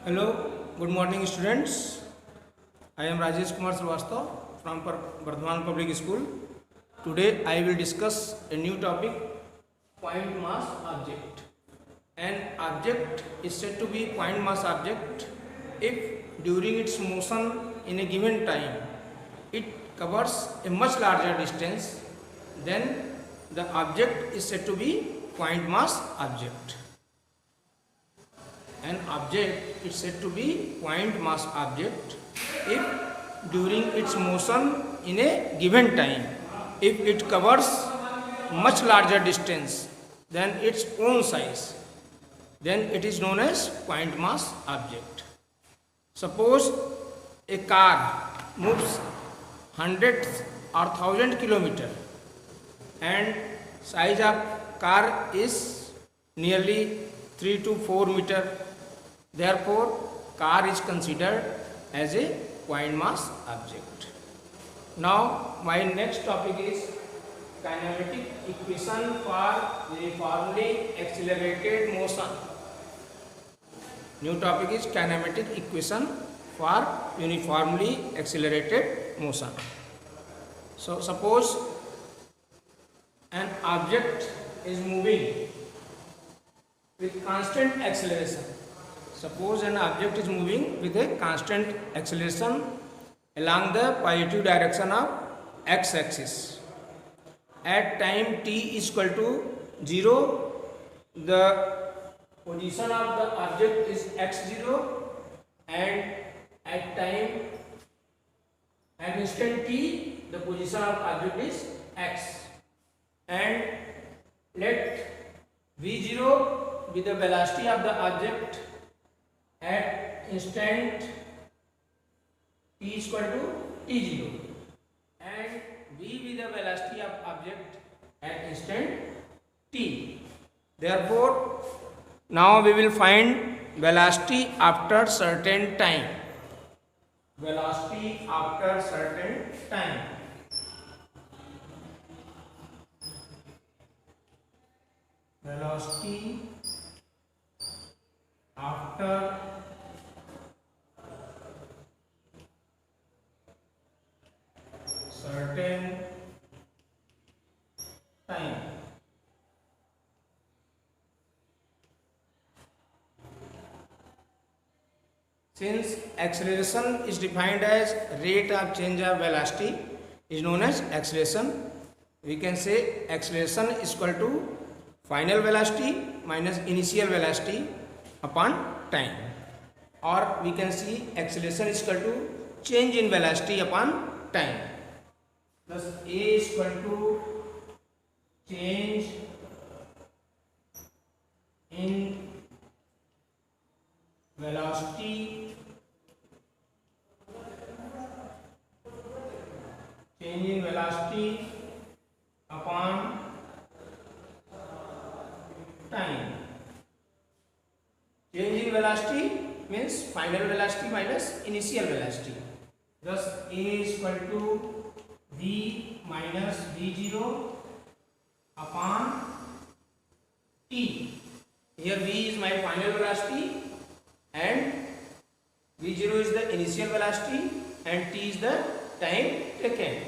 Hello, good morning students. I am Rajesh Kumar Srivastava from Bardhaman Public School. Today I will discuss a new topic, point mass object. An object is said to be point mass object if during its motion in a given time it covers a much larger distance, then the object is said to be point mass object. An object is said to be point mass object if during its motion in a given time, if it covers much larger distance than its own size, then it is known as point mass object. Suppose a car moves hundreds or thousand kilometers and size of car is nearly 3 to 4 meter. Therefore, car is considered as a point mass object. Now, my next topic is kinematic equation for uniformly accelerated motion. New topic is kinematic equation for uniformly accelerated motion. So, suppose an object is moving with constant acceleration. Suppose an object is moving with a constant acceleration along the positive direction of x-axis. At time t is equal to 0, the position of the object is x0, and at instant t the position of object is x, and let v0 be the velocity of the object at instant t is equal to t0, and v be the velocity of object at instant t. Therefore, now we will find velocity after certain time. Velocity after certain time. Velocity after certain time. Since acceleration is defined as rate of change of velocity is known as acceleration, we can say acceleration is equal to final velocity minus initial velocity upon time, or we can see acceleration is equal to change in velocity upon time. Thus a is equal to change in velocity upon time. Change in velocity means final velocity minus initial velocity. Thus a is equal to v minus v0 upon t. Here v is my final velocity and v0 is the initial velocity and t is the time taken.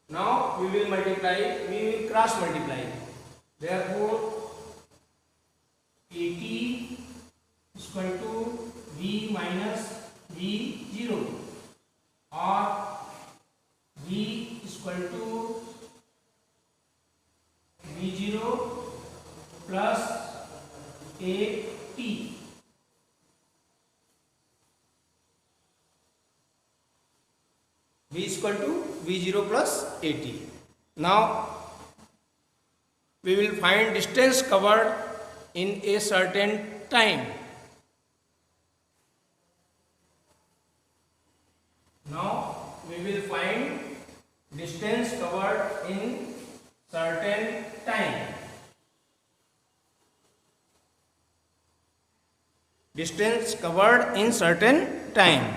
Now we will cross multiply. Therefore, at is equal to v minus v0, or v is equal to v0 plus at. v is equal to v0 plus at. Now we will find distance covered in a certain time. Now we will find distance covered in certain time. Distance covered in certain time.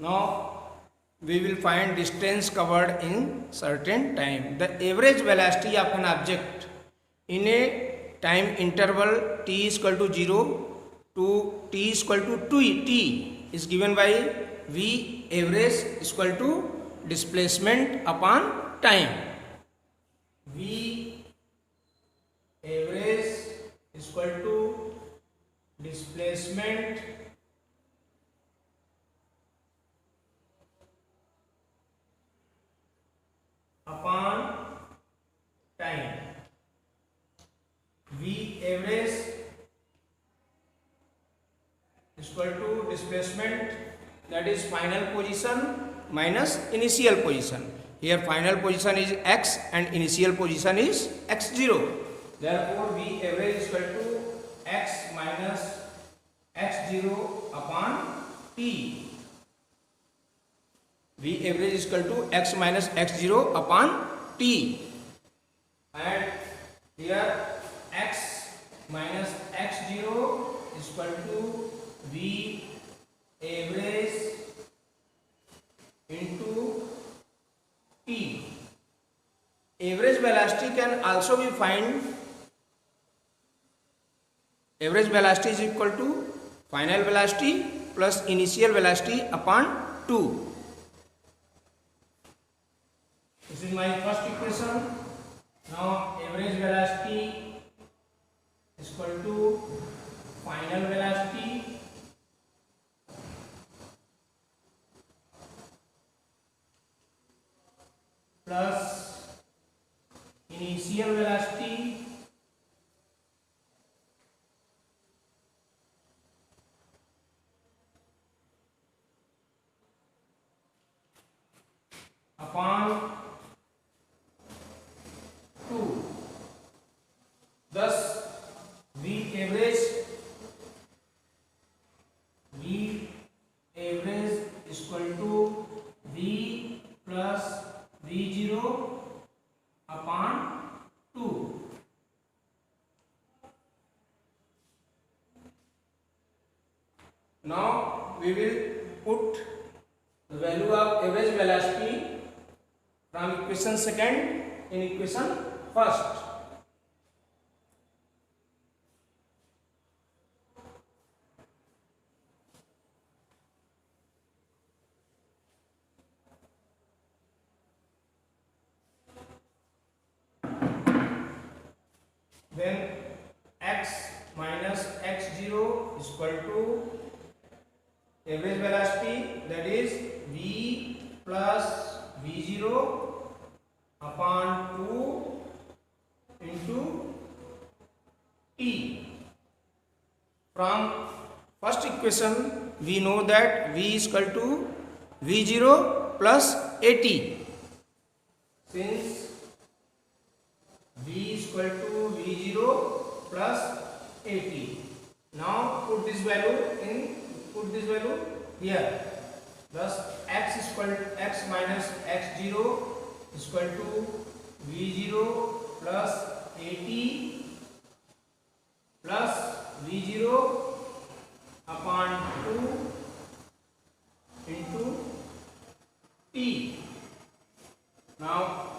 Now we will find distance covered in certain time. The average velocity of an object in a time interval t is equal to 0 to t is equal to 2t is given by v average is equal to displacement upon time. V average is equal to displacement upon time. V average is equal to displacement, that is final position minus initial position. Here final position is x and initial position is x0. Therefore V average is equal to x minus x0 upon t. V average is equal to x minus x0 upon t, and here x minus x0 is equal to V average into t. Average velocity can also be find. Average velocity is equal to final velocity plus initial velocity upon 2. This is my first equation. Now average velocity is equal to final velocity plus initial velocity upon 2. Thus V average is equal to V plus V0 upon 2. Now we will put the value of average velocity from equation second in equation first. Then x minus x0 is equal to average velocity, that is v plus v0 upon 2 into t. From first equation we know that v is equal to v0 plus at. Since v is equal to v0 plus at, now put this value here. Thus x is equal to x minus x0 is equal to v0 plus at plus v0 upon 2 into t. Now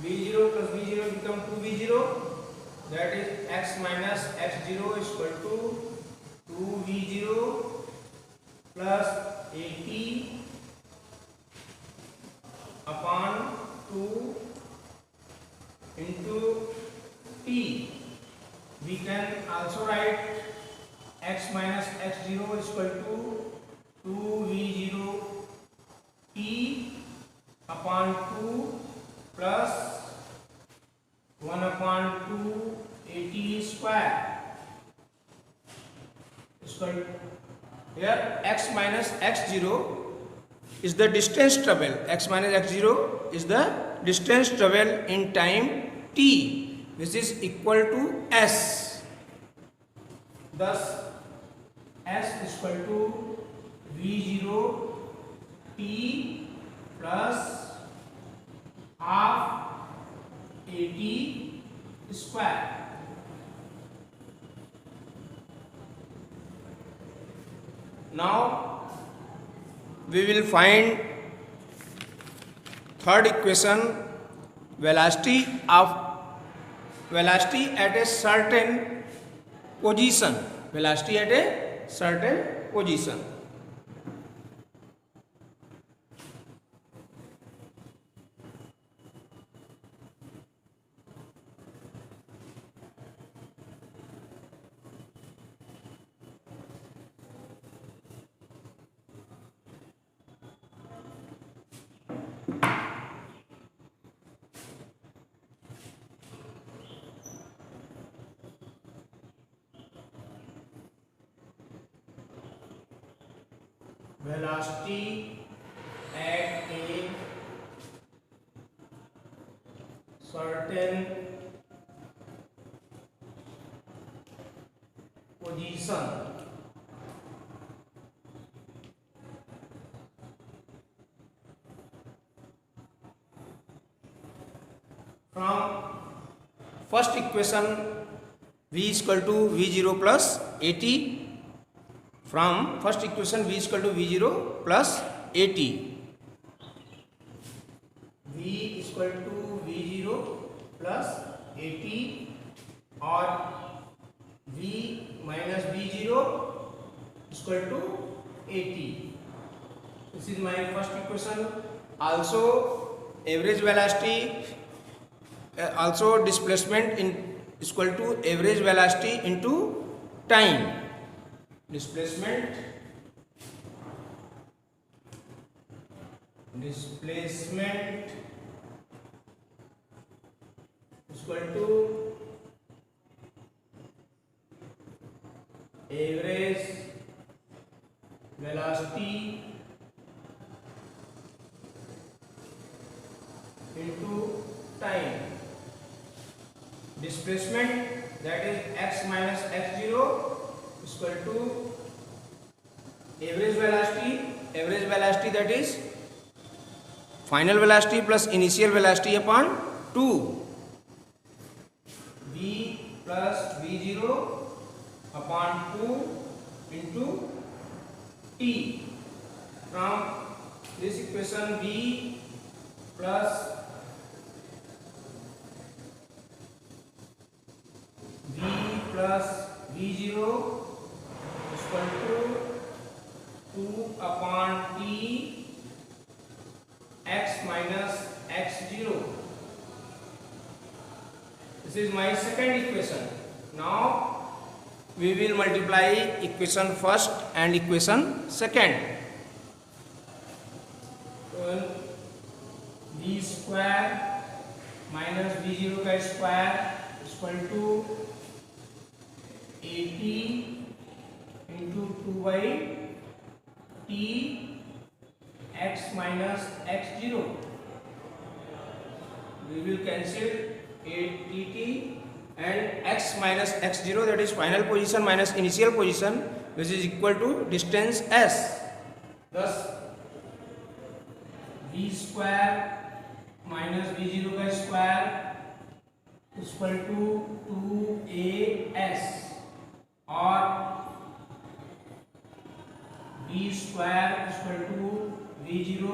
v0 plus v0 become 2v0, that is x minus x0 is equal to 2v0 plus at upon 2 into t. We can also write x minus x0 is equal to 2v0 t upon 2 plus 1 upon 2 at square is equal to, here x minus x0 is the distance travel. X minus x0 is the distance travel in time t, which is equal to s. Thus s is equal to v0 t plus half square. Now we will find third equation, velocity at a certain position. Velocity at a certain position. Velocity at a certain position. From first equation, v is equal to v0 plus at. From first equation, v is equal to v0 plus at. v is equal to v0 plus at, or v minus v0 is equal to at. This is my first equation. Also average velocity, also displacement is equal to average velocity into time. Displacement is equal to average velocity into time. Displacement, that is x minus x0, is equal to average velocity that is final velocity plus initial velocity upon 2, v plus v0 upon 2 into t. From this equation, v plus v0 is equal to 2 upon t x minus x0. This is my second equation. Now we will multiply equation first and equation second. So v square minus v0 का square is equal to 80 into 2 by t x minus x0. We will cancel 8t and x minus x0, that is final position minus initial position, which is equal to distance s. Thus v square minus v0 का square is equal to 2as, or v square is equal to v0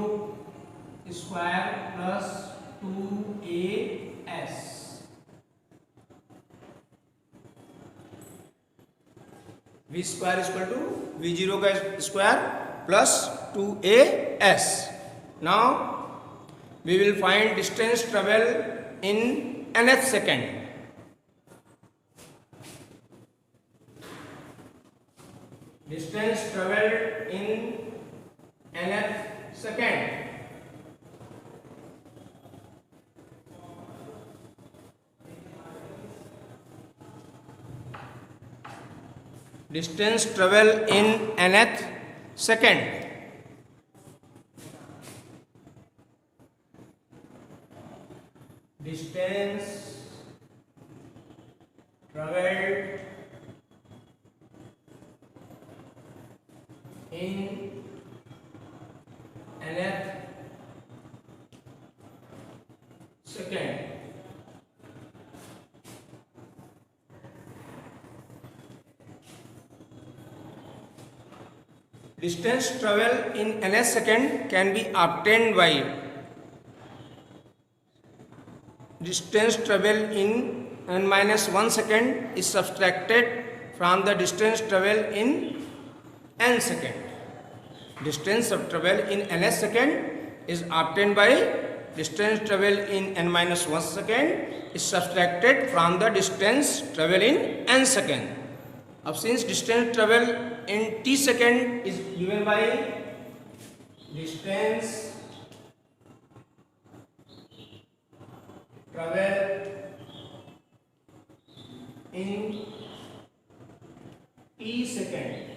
square plus 2as. v square is equal to v0 का square plus 2as. Now we will find distance travel in nth second. Distance traveled in nth second. Distance traveled in nth second. Distance traveled in nth second. distance travel in ns second can be obtained by distance travel in n minus 1 second is subtracted from the distance travel in n second. Distance of travel in ns second is obtained by distance travel in n minus 1 second is subtracted from the distance travel in n second. Now since distance travel in t second is given by distance travel in t second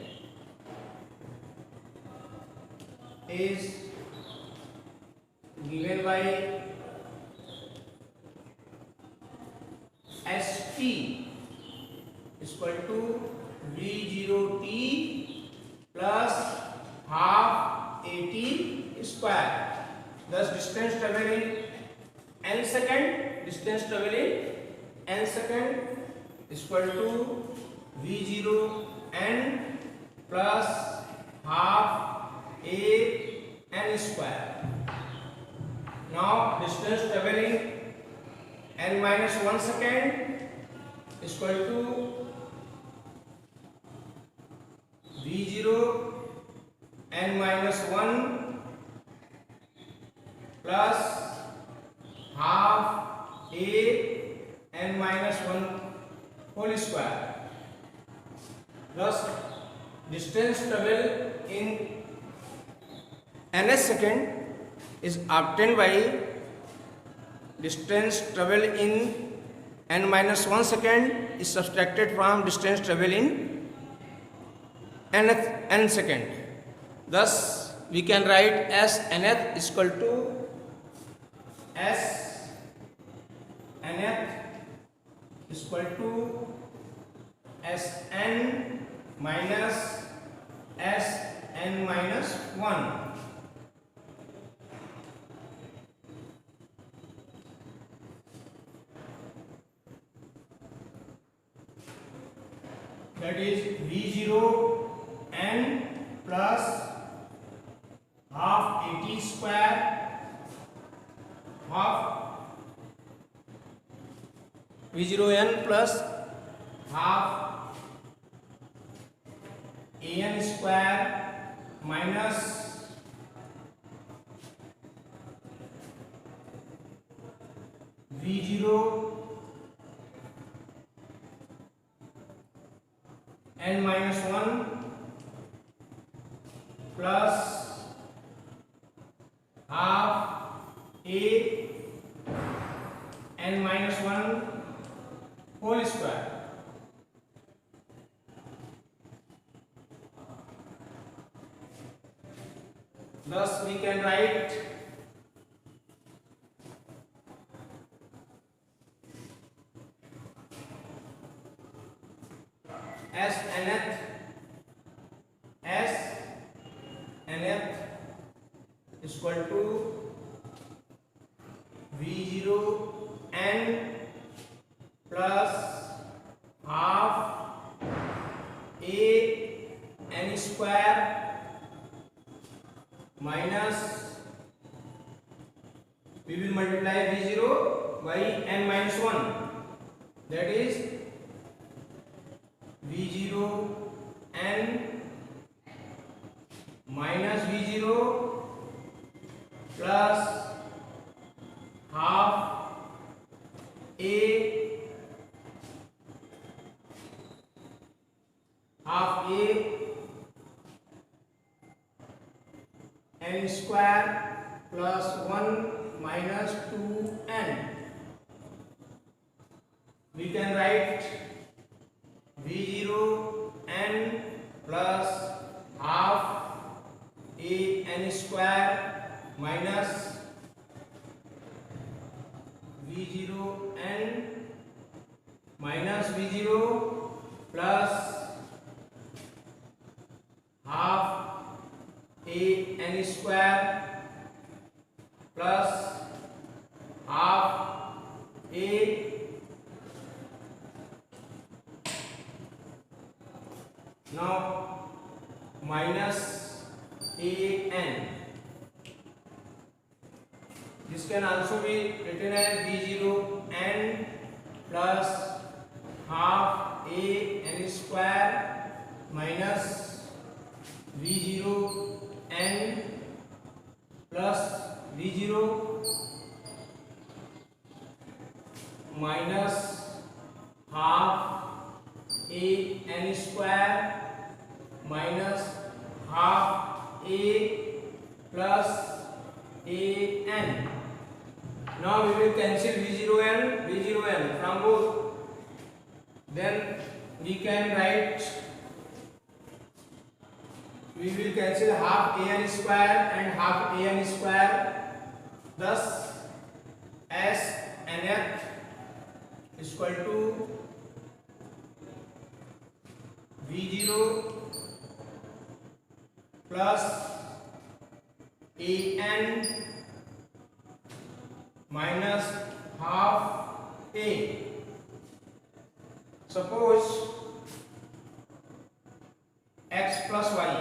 is given by st is equal to v0t plus half at square. Thus distance travel in n second, distance travel in n second is equal to v0 n plus half a n square. Now distance traveling n minus 1 second is equal to v0 n minus 1 plus half a n minus 1 whole square. Thus distance travel in ns second is obtained by distance travel in n minus 1 second is subtracted from distance travel in n second. Thus we can write as nth is equal to s nth is equal to sn minus sn minus 1. That is v0 n plus half at square half v0 n plus half an square minus v0 n minus 1 plus half a n minus 1 whole square. Thus we can write s nth is equal to v0 n plus half a n square minus we will multiply v0 by n minus 1, that is v0 n minus v0 plus half a n square plus 1 minus 2n. We can write v0 n plus half a n square minus v0 n minus v0 plus half a n square plus half a now minus an. This can also be written as v0 n plus half a n square minus v0 n plus v0 minus half a n square minus half a plus a n. Now we will cancel v0 n from both. Then we can write, we will cancel half a n square and half a n square. Thus s nth is equal to v0 plus a n minus half a. Suppose x plus y.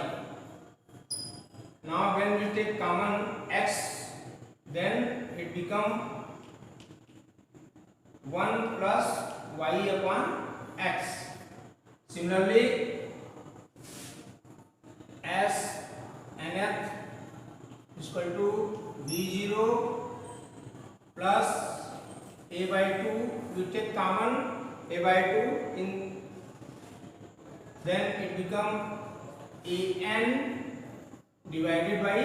Now when we take common x, then it become 1 plus y upon x. Similarly, s nth is equal to v0 plus a by 2. We take common a by 2 in, then it become a n divided by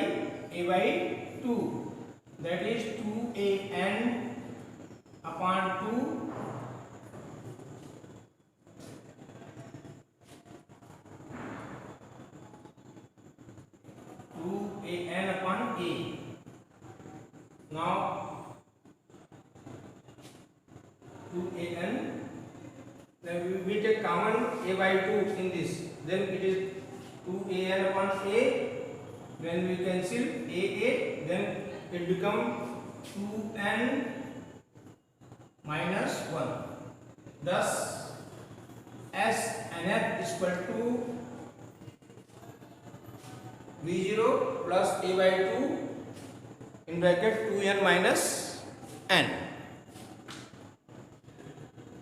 a by 2, that is 2 a n upon 2 a n upon a. Now 2 a n, then we take common a by 2 in this, then it is 2 a n upon a. When we cancel a, then it become 2n minus 1. Thus s nth is equal to v0 plus a by 2 in bracket 2n minus n.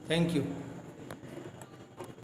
Thank you.